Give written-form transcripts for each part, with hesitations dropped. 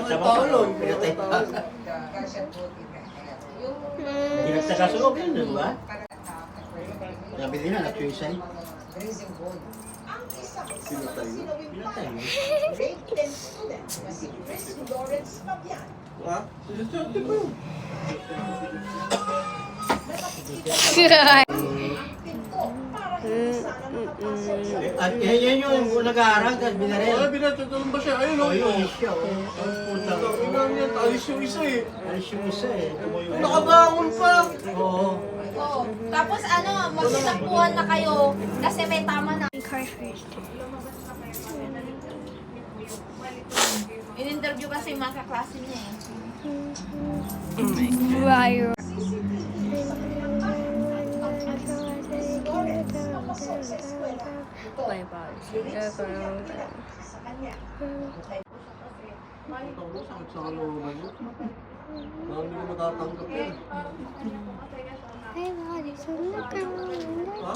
Pinatay tao yun. Pinatay tao. Hindi nagtakasunod yun, di ba? Nabili na, nag-suicide. Pinatay yun. Pinatay yun. Ha? Siniserte pa yun. At yan yung nag-aaral, tapos binaril. Ay, binatagulong ba siya? Ayun, oh. Ayun, siya, oh. Ang puta. Tingnan niya, alis yung isa eh. Alis yung isa eh. Ay, nakabangon pa. Oo. Oo. Tapos ano, magsasampuhan na kayo kasi may tama na. Car first. In-interview kasi yung mga kaklase niya eh. Wire. Bye bye. Ako, sakit sa kalooban yun. Parang hindi ko matatanggap yun. Ha?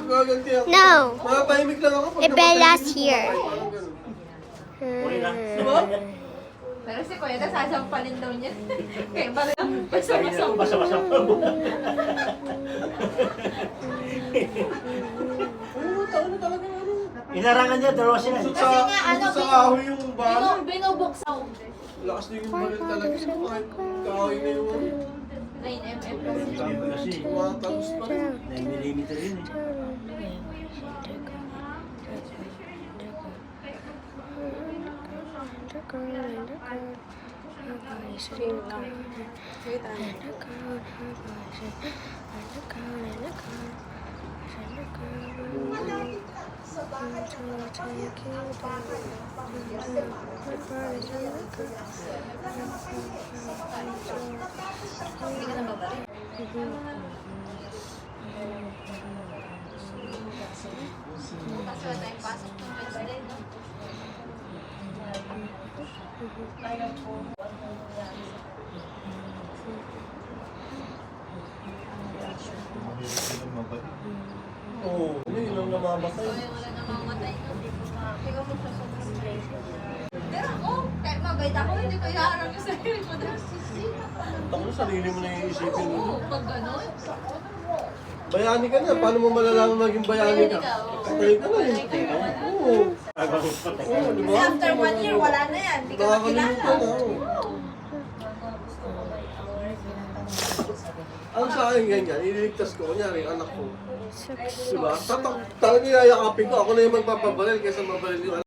Gaganti ako. No. Makatahimik lang ako. pag Bella's napatahimik here. ako, parang ganun. Uli na. Diba? Pero si Kuya, sasampalin daw niya. Kaya ba lang, Basa-basa. basa-basa. Basa-basa. Oo, tao na talaga ano. Inarangan niya, dalawa sila. Usok Kasi nga, ano, sa kahoy yung bala. Binubuksaw. Lakas din yung baril talaga. Kahit kahoy na yung ano. 9mm kasi. Kasi, Tumatagos pa rin. 9mm yun eh. Hindi ka na babalik. Bukas wala tayong pasok ng Wednesday, no? Oo. Yun ang namamatay. Kaya wala namamatay, no? Ikaw mo siya sobrang stress. Pero ako, kahit mabait ako, hindi ko iharap yung sarili ko dahil Tako na sarili mo na yung isipin mo. Oo, pag gano'n. Bayani ka na. Paano mo malalaman maging bayani ka? Patay ka na eh. Oo. Oo, di Kasi ba? after 1 year, wala na yan. Hindi ka makilala. Nakakalimutan na. oo. Ang sa akin ganyan, ililigtas ko, kunyari, anak ko. Diba? Talagang yayakapin ko, ako na yung magpapabalil kaysa mabalil yung